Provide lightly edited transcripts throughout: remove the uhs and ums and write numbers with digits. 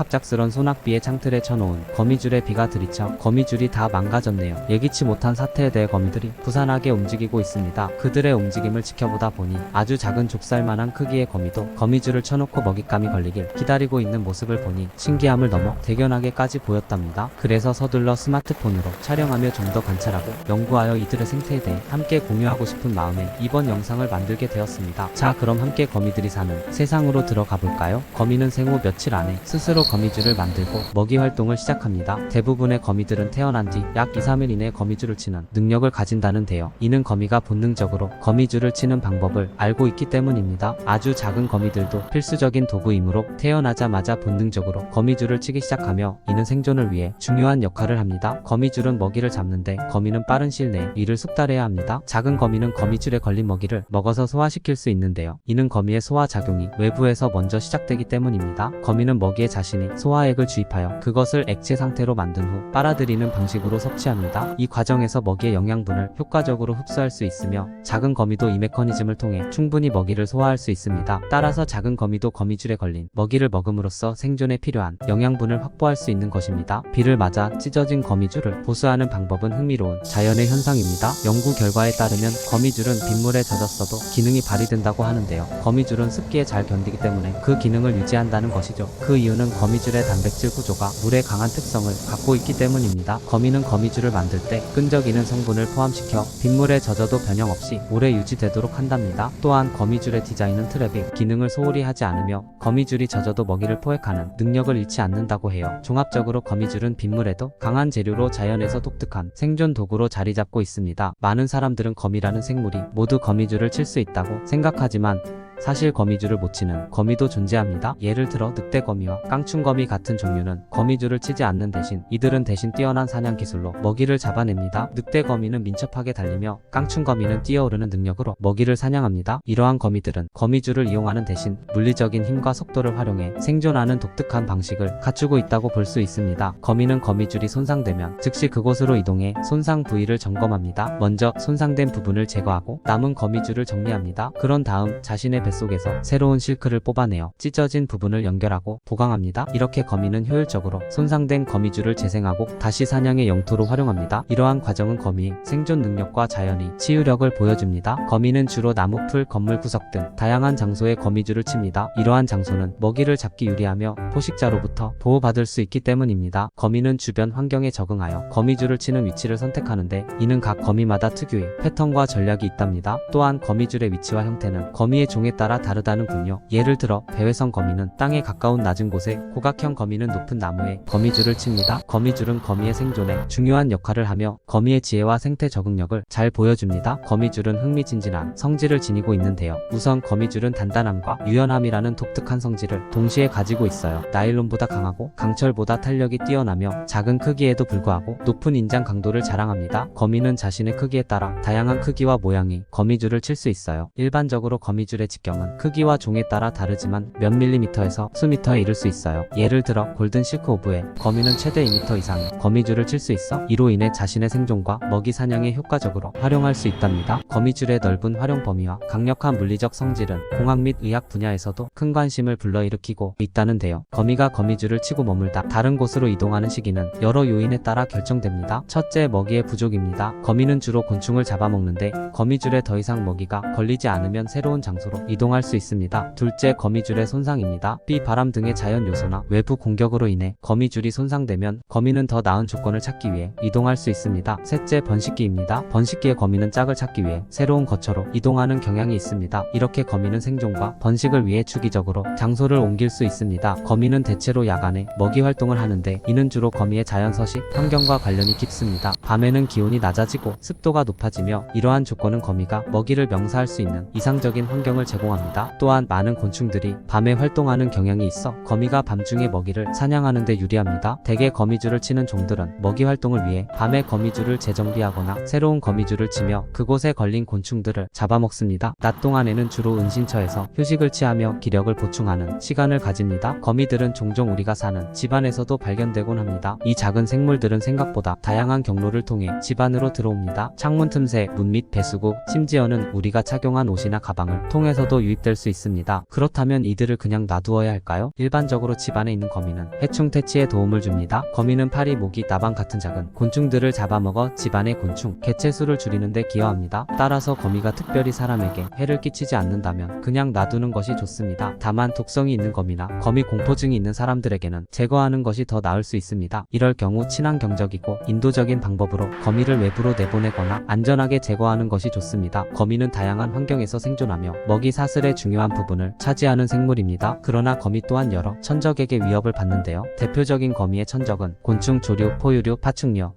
갑작스런 소낙비에 창틀에 쳐놓은 거미줄에 비가 들이쳐 거미줄이 다 망가졌네요. 예기치 못한 사태에 대해 거미들이 부산하게 움직이고 있습니다. 그들의 움직임을 지켜보다 보니 아주 작은 좁쌀만한 크기의 거미도 거미줄을 쳐놓고 먹잇감이 걸리길 기다리고 있는 모습을 보니 신기함을 넘어 대견하게까지 보였답니다. 그래서 서둘러 스마트폰으로 촬영하며 좀 더 관찰하고 연구하여 이들의 생태에 대해 함께 공유하고 싶은 마음에 이번 영상을 만들게 되었습니다. 자, 그럼 함께 거미들이 사는 세상으로 들어가 볼까요? 거미는 생후 며칠 안에 스스로 거미줄을 만들고 먹이 활동을 시작합니다. 대부분의 거미들은 태어난 뒤 약 2-3일 이내에 거미줄을 치는 능력을 가진다는데요. 이는 거미가 본능적으로 거미줄을 치는 방법을 알고 있기 때문입니다. 아주 작은 거미들도 필수적인 도구이므로 태어나자마자 본능적으로 거미줄을 치기 시작하며 이는 생존을 위해 중요한 역할을 합니다. 거미줄은 먹이를 잡는데 거미는 빠른 시일 내에 이를 숙달해야 합니다. 작은 거미는 거미줄에 걸린 먹이를 먹어서 소화시킬 수 있는데요. 이는 거미의 소화 작용이 외부에서 먼저 시작되기 때문입니다. 거미는 먹이에 자신이 소화액을 주입하여 그것을 액체 상태로 만든 후 빨아들이는 방식으로 섭취합니다. 이 과정에서 먹이의 영양분을 효과적으로 흡수할 수 있으며 작은 거미도 이 메커니즘을 통해 충분히 먹이를 소화할 수 있습니다. 따라서 작은 거미도 거미줄에 걸린 먹이를 먹음으로써 생존에 필요한 영양분을 확보할 수 있는 것입니다. 비를 맞아 찢어진 거미줄을 보수하는 방법은 흥미로운 자연의 현상입니다. 연구 결과에 따르면 거미줄은 빗물에 젖었어도 기능이 발휘된다고 하는데요. 거미줄은 습기에 잘 견디기 때문에 그 기능을 유지한다는 것이죠. 그 이유는 거미줄의 단백질 구조가 물에 강한 특성을 갖고 있기 때문입니다. 거미는 거미줄을 만들 때 끈적이는 성분을 포함시켜 빗물에 젖어도 변형 없이 오래 유지되도록 한답니다. 또한 거미줄의 디자인은 트랩이 기능을 소홀히 하지 않으며 거미줄이 젖어도 먹이를 포획하는 능력을 잃지 않는다고 해요. 종합적으로 거미줄은 빗물에도 강한 재료로 자연에서 독특한 생존 도구로 자리 잡고 있습니다. 많은 사람들은 거미라는 생물이 모두 거미줄을 칠 수 있다고 생각하지만 사실 거미줄을 못 치는 거미도 존재합니다. 예를 들어 늑대거미와 깡충거미 같은 종류는 거미줄을 치지 않는 대신 이들은 대신 뛰어난 사냥 기술로 먹이를 잡아냅니다. 늑대거미는 민첩하게 달리며 깡충거미는 뛰어오르는 능력으로 먹이를 사냥합니다. 이러한 거미들은 거미줄을 이용하는 대신 물리적인 힘과 속도를 활용해 생존하는 독특한 방식을 갖추고 있다고 볼 수 있습니다. 거미는 거미줄이 손상되면 즉시 그곳으로 이동해 손상 부위를 점검합니다. 먼저 손상된 부분을 제거하고 남은 거미줄을 정리합니다. 그런 다음 자신의 뱃속에서 새로운 실크를 뽑아내어 찢어진 부분을 연결하고 보강합니다. 이렇게 거미는 효율적으로 손상된 거미줄을 재생하고 다시 사냥의 영토로 활용합니다. 이러한 과정은 거미의 생존 능력과 자연의 치유력을 보여줍니다. 거미는 주로 나무, 풀, 건물 구석 등 다양한 장소에 거미줄을 칩니다. 이러한 장소는 먹이를 잡기 유리하며 포식자로부터 보호받을 수 있기 때문입니다. 거미는 주변 환경에 적응하여 거미줄을 치는 위치를 선택하는데 이는 각 거미마다 특유의 패턴과 전략이 있답니다. 또한 거미줄의 위치와 형태는 거미의 종에 따라 다르다는군요. 예를 들어 배회성 거미는 땅에 가까운 낮은 곳에, 고각형 거미는 높은 나무에 거미줄을 칩니다. 거미줄은 거미의 생존에 중요한 역할을 하며 거미의 지혜와 생태 적응력을 잘 보여줍니다. 거미줄은 흥미진진한 성질을 지니고 있는데요. 우선 거미줄은 단단함과 유연함이라는 독특한 성질을 동시에 가지고 있어요. 나일론보다 강하고 강철보다 탄력이 뛰어나며 작은 크기에도 불구하고 높은 인장 강도를 자랑합니다. 거미는 자신의 크기에 따라 다양한 크기와 모양의 거미줄을 칠 수 있어요. 일반적으로 거미줄의 직경은 크기와 종에 따라 다르지만 몇 밀리미터에서 수미터에 이를 수 있어요. 예를 들어 골든 실크 오브에 거미는 최대 2m 이상의 거미줄을 칠 수 있어 이로 인해 자신의 생존과 먹이 사냥에 효과적으로 활용할 수 있답니다. 거미줄의 넓은 활용 범위와 강력한 물리적 성질은 공학 및 의학 분야에서도 큰 관심을 불러일으키고 있다는데요. 거미가 거미줄을 치고 머물다 다른 곳으로 이동하는 시기는 여러 요인에 따라 결정됩니다. 첫째, 먹이의 부족입니다. 거미는 주로 곤충을 잡아먹는데 거미줄에 더 이상 먹이가 걸리지 않으면 새로운 장소로 이동할 수 있습니다. 둘째, 거미줄의 손상입니다. 비, 바람 등의 자연 요소나 외부 공격으로 인해 거미줄이 손상되면 거미는 더 나은 조건을 찾기 위해 이동할 수 있습니다. 셋째, 번식기입니다. 번식기의 거미는 짝을 찾기 위해 새로운 거처로 이동하는 경향이 있습니다. 이렇게 거미는 생존과 번식을 위해 주기적으로 장소를 옮길 수 있습니다. 거미는 대체로 야간에 먹이 활동을 하는데 이는 주로 거미의 자연 서식 환경과 관련이 깊습니다. 밤에는 기온이 낮아지고 습도가 높아지며 이러한 조건은 거미가 먹이를 명사할 수 있는 이상적인 환경을 제공합니다. 또한 많은 곤충들이 밤에 활동하는 경향이 있어 거미가 밤중에 먹이를 사냥하는 데 유리합니다. 대개 거미줄을 치는 종들은 먹이 활동을 위해 밤에 거미줄을 재정비하거나 새로운 거미줄을 치며 그곳에 걸린 곤충들을 잡아먹습니다. 낮 동안에는 주로 은신처에서 휴식을 취하며 기력을 보충하는 시간을 가집니다. 거미들은 종종 우리가 사는 집안에서도 발견되곤 합니다. 이 작은 생물들은 생각보다 다양한 경로를 통해 집 안으로 들어옵니다. 창문 틈새, 문 및 배수구, 심지어는 우리가 착용한 옷이나 가방을 통해서도 집에서도 유입될 수 있습니다. 그렇다면 이들을 그냥 놔두어야 할까요? 일반적으로 집안에 있는 거미는 해충 퇴치에 도움을 줍니다. 거미는 파리, 모기, 나방 같은 작은 곤충들을 잡아먹어 집안의 곤충, 개체 수를 줄이는 데 기여합니다. 따라서 거미가 특별히 사람에게 해를 끼치지 않는다면 그냥 놔두는 것이 좋습니다. 다만 독성이 있는 거미나 거미 공포증이 있는 사람들에게는 제거하는 것이 더 나을 수 있습니다. 이럴 경우 친환경적이고 인도적인 방법으로 거미를 외부로 내보내거나 안전하게 제거하는 것이 좋습니다. 거미는 다양한 환경에서 생존하며 먹이 사슬의 중요한 부분을 차지하는 생물입니다. 그러나 거미 또한 여러 천적에게 위협을 받는데요. 대표적인 거미의 천적은 곤충, 조류, 포유류, 파충류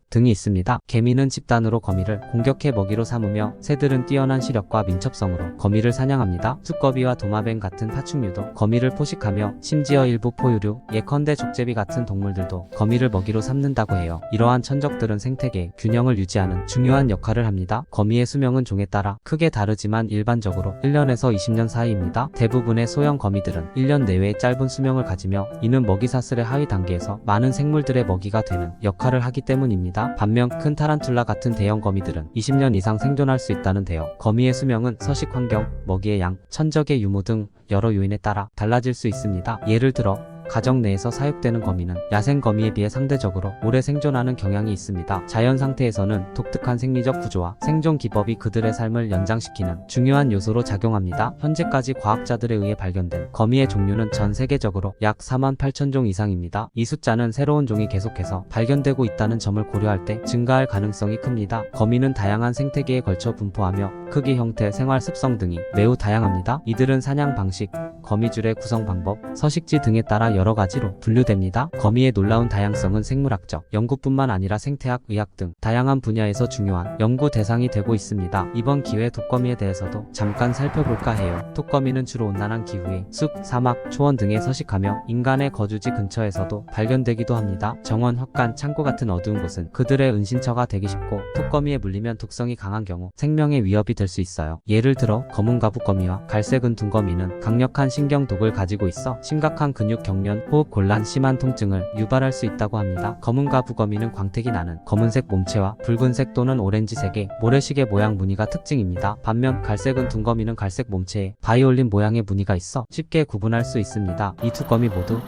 등이 있습니다. 개미는 집단으로 거미를 공격해 먹이로 삼으며 새들은 뛰어난 시력과 민첩성으로 거미를 사냥합니다. 두꺼비와 도마뱀 같은 파충류도 거미를 포식하며 심지어 일부 포유류, 예컨대 족제비 같은 동물들도 거미를 먹이로 삼는다고 해요. 이러한 천적들은 생태계의 균형을 유지하는 중요한 역할을 합니다. 거미의 수명은 종에 따라 크게 다르지만 일반적으로 1년에서 20년 사이입니다. 대부분의 소형 거미들은 1년 내외의 짧은 수명을 가지며 이는 먹이 사슬의 하위 단계에서 많은 생물들의 먹이가 되는 역할을 하기 때문입니다. 반면 큰 타란툴라 같은 대형 거미들은 20년 이상 생존할 수 있다는데요. 거미의 수명은 서식 환경, 먹이의 양, 천적의 유무 등 여러 요인에 따라 달라질 수 있습니다. 예를 들어 가정 내에서 사육되는 거미는 야생 거미에 비해 상대적으로 오래 생존하는 경향이 있습니다. 자연 상태에서는 독특한 생리적 구조와 생존 기법이 그들의 삶을 연장시키는 중요한 요소로 작용합니다. 현재까지 과학자들에 의해 발견된 거미의 종류는 전 세계적으로 약 48,000종 이상입니다. 이 숫자는 새로운 종이 계속해서 발견되고 있다는 점을 고려할 때 증가할 가능성이 큽니다. 거미는 다양한 생태계에 걸쳐 분포하며 크기, 형태, 생활 습성 등이 매우 다양합니다. 이들은 사냥 방식, 거미줄의 구성 방법, 서식지 등에 따라 여러 가지로 분류됩니다. 거미의 놀라운 다양성은 생물학적 연구뿐만 아니라 생태학, 의학 등 다양한 분야에서 중요한 연구 대상이 되고 있습니다. 이번 기회에 독거미에 대해서도 잠깐 살펴볼까 해요. 독거미는 주로 온난한 기후에 숲, 사막, 초원 등에 서식하며 인간의 거주지 근처에서도 발견되기도 합니다. 정원, 헛간, 창고 같은 어두운 곳은 그들의 은신처가 되기 쉽고 독거미에 물리면 독성이 강한 경우 생명의 위협이 될 수 있어요. 예를 들어 검은 가부거미와 갈색 은둔거미는 강력한 신경독을 가지고 있어 심각한 근육 경련, 호흡 곤란, 심한 통증을 유발할 수 있다고 합니다. 검은 가부거미는 광택이 나는 검은색 몸체와 붉은색 또는 오렌지색의 모래시계 모양 무늬가 특징입니다. 반면 갈색 은둔거미는 갈색 몸체에 바이올린 모양의 무늬가 있어 쉽게 구분할 수 있습니다. 이 두 거미 모두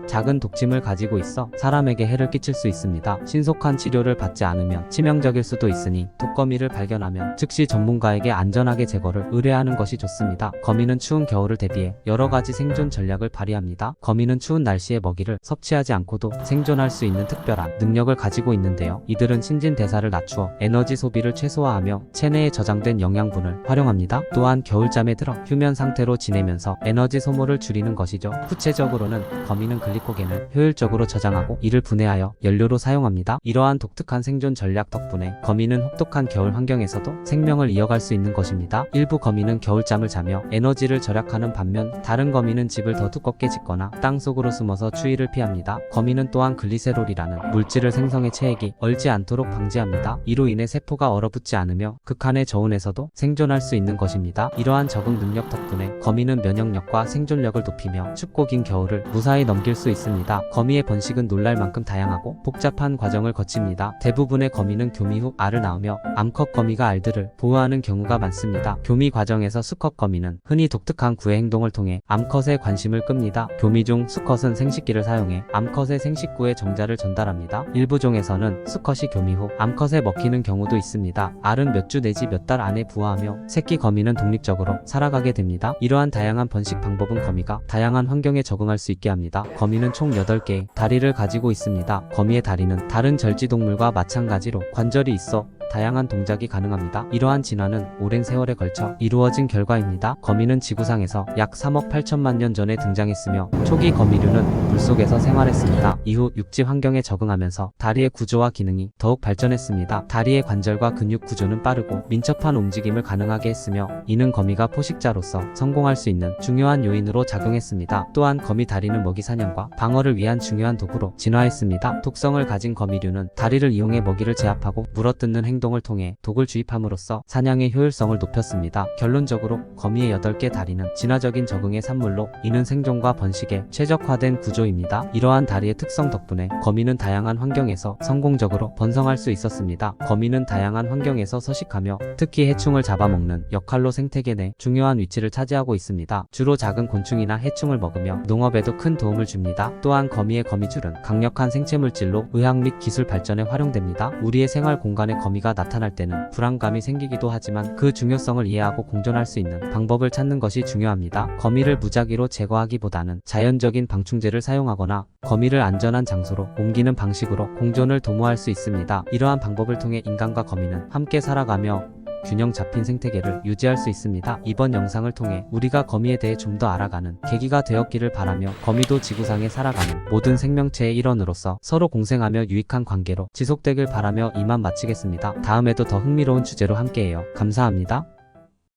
작은 독침을 가지고 있어 사람에게 해를 끼칠 수 있습니다. 신속한 치료를 받지 않으면 치명적일 수도 있으니 독거미를 발견하면 즉시 전문가에게 안전하게 제거를 의뢰하는 것이 좋습니다. 거미는 추운 겨울을 대비해 여러 가지 생존 전략을 발휘합니다. 거미는 추운 날씨에 먹이를 섭취하지 않고도 생존할 수 있는 특별한 능력을 가지고 있는데요. 이들은 신진대사를 낮추어 에너지 소비를 최소화하며 체내에 저장된 영양분을 활용합니다. 또한 겨울잠에 들어 휴면 상태로 지내면서 에너지 소모를 줄이는 것이죠. 구체적으로는 거미는 글리코겐을 효율적으로 저장하고 이를 분해하여 연료로 사용합니다. 이러한 독특한 생존 전략 덕분에 거미는 혹독한 겨울 환경에서도 생명을 이어갈 수 있는 것입니다. 일부 거미는 겨울잠을 자며 에너지를 절약하는 반면 다른 거미는 집을 더 두껍게 짓거나 땅속으로 숨어서 추위를 피합니다. 거미는 또한 글리세롤이라는 물질을 생성해 체액이 얼지 않도록 방지합니다. 이로 인해 세포가 얼어붙지 않으며 극한의 저온에서도 생존할 수 있는 것입니다. 이러한 적응 능력 덕분에 거미는 면역력과 생존력을 높이며 춥고 긴 겨울을 무사히 넘길 수 있습니다. 거미의 번식은 놀랄 만큼 다양하고 복잡한 과정을 거칩니다. 대부분의 거미는 교미 후 알을 낳으며 암컷 거미가 알들을 보호하는 경우가 많습니다. 교미 과정에서 수컷 거미는 흔히 독특한 구애 행동을 통해 암컷의 관심을 끕니다. 교미 중 수컷은 생식기를 사용해 암컷의 생식구에 정자를 전달합니다. 일부 종에서는 수컷이 교미 후 암컷에 먹히는 경우도 있습니다. 알은 몇 주 내지 몇 달 안에 부화하며 새끼 거미는 독립적으로 살아가게 됩니다. 이러한 다양한 번식 방법은 거미가 다양한 환경에 적응할 수 있게 합니다. 거미는 총 8개의 다리를 가지고 있습니다. 거미의 다리는 다른 절지동물과 마찬가지로 관절이 있어 다양한 동작이 가능합니다. 이러한 진화는 오랜 세월에 걸쳐 이루어진 결과입니다. 거미는 지구상에서 약 3억 8천만 년 전에 등장했으며 초기 거미류는 물속에서 생활했습니다. 이후 육지 환경에 적응하면서 다리의 구조와 기능이 더욱 발전했습니다. 다리의 관절과 근육 구조는 빠르고 민첩한 움직임을 가능하게 했으며 이는 거미가 포식자로서 성공할 수 있는 중요한 요인으로 작용했습니다. 또한 거미 다리는 먹이 사냥과 방어를 위한 중요한 도구로 진화했습니다. 독성을 가진 거미류는 다리를 이용해 먹이를 제압하고 물어뜯는 행동을 통해 독을 주입함으로써 사냥의 효율성을 높였습니다. 결론적으로 거미의 8개 다리는 진화적인 적응의 산물로 이는 생존과 번식에 최적화된 구조입니다. 이러한 다리의 특성 덕분에 거미는 다양한 환경에서 성공적으로 번성할 수 있었습니다. 거미는 다양한 환경에서 서식하며 특히 해충을 잡아먹는 역할로 생태계 내 중요한 위치를 차지하고 있습니다. 주로 작은 곤충이나 해충을 먹으며 농업에도 큰 도움을 줍니다. 또한 거미의 거미줄은 강력한 생체물질로 의학 및 기술 발전에 활용됩니다. 우리의 생활 공간에 거미가 나타날 때는 불안감이 생기기도 하지만 그 중요성을 이해하고 공존할 수 있는 방법을 찾는 것이 중요합니다. 거미를 무작위로 제거하기보다는 자연적인 방충제를 사용하거나 거미를 안전한 장소로 옮기는 방식으로 공존을 도모할 수 있습니다. 이러한 방법을 통해 인간과 거미는 함께 살아가며 균형 잡힌 생태계를 유지할 수 있습니다. 이번 영상을 통해 우리가 거미에 대해 좀 더 알아가는 계기가 되었기를 바라며 거미도 지구상에 살아가는 모든 생명체의 일원으로서 서로 공생하며 유익한 관계로 지속되길 바라며 이만 마치겠습니다. 다음에도 더 흥미로운 주제로 함께해요. 감사합니다.